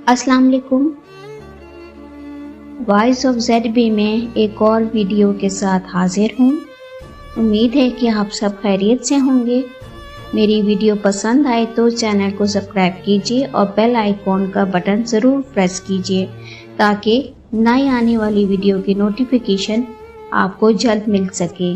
السلام علیکم۔ Voice of Z B میں ایک اور ویڈیو کے ساتھ حاضر ہوں۔ امید ہے کہ آپ سب خیریت سے ہوں گے۔ میری ویڈیو پسند آئے تو چینل کو سبسکرائب کیجیے اور بیل آئیکن کا بٹن ضرور پریس کیجیے تاکہ نئی آنے والی ویڈیو کی نوٹیفیکیشن آپ کو جلد مل سکے۔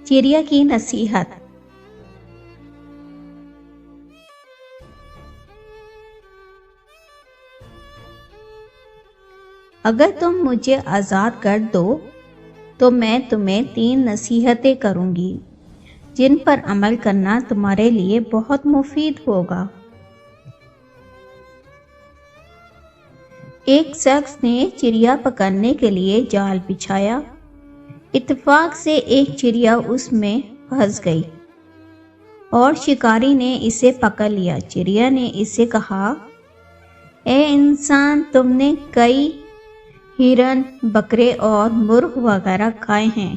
چڑیا کی نصیحت۔ اگر تم مجھے آزاد کر دو تو میں تمہیں 3 نصیحتیں کروں گی جن پر عمل کرنا تمہارے لیے بہت مفید ہوگا۔ ایک شخص نے چڑیا پکڑنے کے لیے جال بچھایا۔ اتفاق سے ایک چڑیا اس میں پھنس گئی اور شکاری نے اسے پکڑ لیا۔ چڑیا نے اسے کہا، اے انسان، تم نے کئی ہرن، بکرے اور مرغ وغیرہ کھائے ہیں۔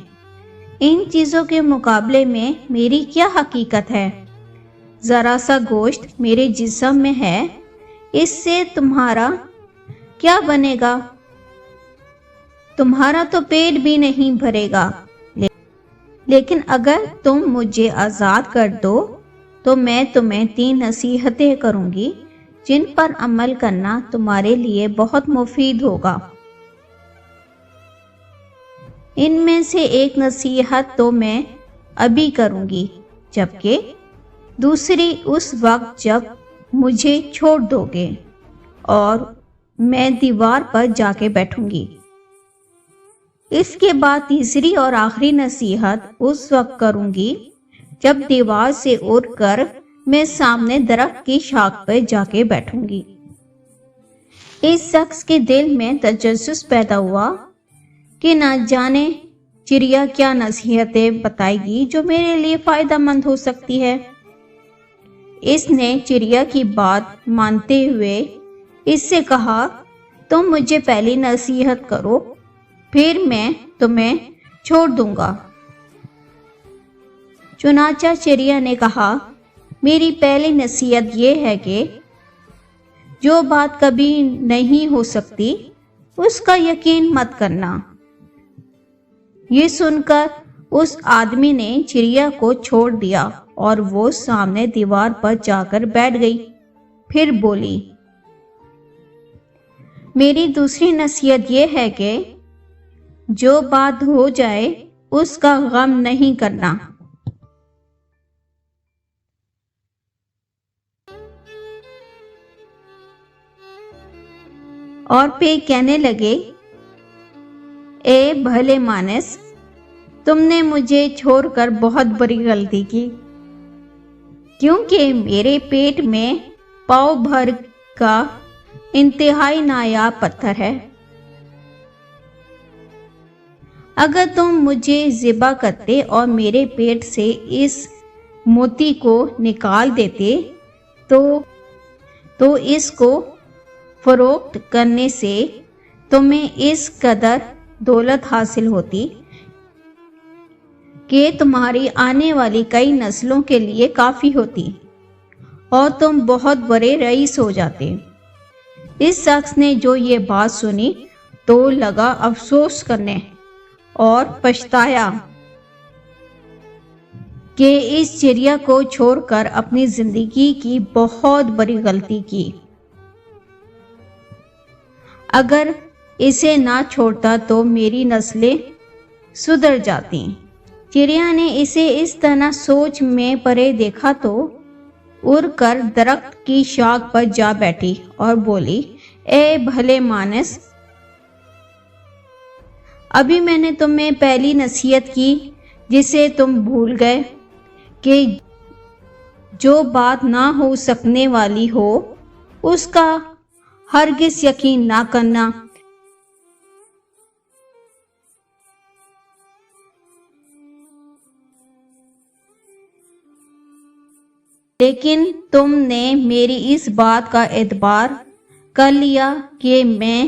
ان چیزوں کے مقابلے میں میری کیا حقیقت ہے؟ ذرا سا گوشت میرے جسم میں ہے، اس سے تمہارا کیا بنے گا؟ تمہارا تو پیٹ بھی نہیں بھرے گا۔ لیکن اگر تم مجھے آزاد کر دو تو میں تمہیں 3 نصیحتیں کروں گی جن پر عمل کرنا تمہارے لیے بہت مفید ہوگا۔ ان میں سے ایک نصیحت تو میں ابھی کروں گی، جبکہ دوسری اس وقت جب مجھے چھوڑ دو گے اور میں دیوار پر جا کے بیٹھوں گی۔ اس کے بعد تیسری اور آخری نصیحت اس وقت کروں گی جب دیوار سے اڑ کر میں سامنے درخت کی شاخ پر جا کے بیٹھوں گی۔ اس شخص کے دل میں تجسس پیدا ہوا کہ نہ جانے چڑیا کیا نصیحتیں بتائے گی جو میرے لیے فائدہ مند ہو سکتی ہے۔ اس نے چڑیا کی بات مانتے ہوئے اس سے کہا، تم مجھے پہلی نصیحت کرو، پھر میں تمہیں چھوڑ دوں گا۔ چنانچہ چڑیا نے کہا، میری پہلی نصیحت یہ ہے کہ جو بات کبھی نہیں ہو سکتی اس کا یقین مت کرنا۔ یہ سن کر اس آدمی نے چڑیا کو چھوڑ دیا اور وہ سامنے دیوار پر جا کر بیٹھ گئی۔ پھر بولی، میری دوسری نصیحت یہ ہے کہ جو بات ہو جائے اس کا غم نہیں کرنا۔ اور پھر کہنے لگے، اے بھلے مانس، تم نے مجھے چھوڑ کر بہت بڑی غلطی کی، کیونکہ میرے پیٹ میں پاؤ بھر کا انتہائی نایاب پتھر ہے۔ اگر تم مجھے ذبح کرتے اور میرے پیٹ سے اس موتی کو نکال دیتے تو اس کو فروخت کرنے سے تمہیں اس قدر دولت حاصل ہوتی کہ تمہاری آنے والی کئی نسلوں کے لیے کافی ہوتی اور تم بہت بڑے رئیس ہو جاتے۔ اس شخص نے جو یہ بات سنی تو لگا افسوس کرنے اور پچھتایا کہ اس چڑیا کو چھوڑ کر اپنی زندگی کی بہت بڑی غلطی کی۔ اگر اسے نہ چھوڑتا تو میری نسلیں سدھر جاتی۔ چڑیا نے اسے اس طرح سوچ میں پڑے دیکھا تو اڑ کر درخت کی شاخ پر جا بیٹھی اور بولی، اے بھلے مانس، ابھی میں نے تمہیں پہلی نصیحت کی جسے تم بھول گئے کہ جو بات نہ ہو سکنے والی ہو اس کا ہرگز یقین نہ کرنا۔ لیکن تم نے میری اس بات کا اعتبار کر لیا کہ میں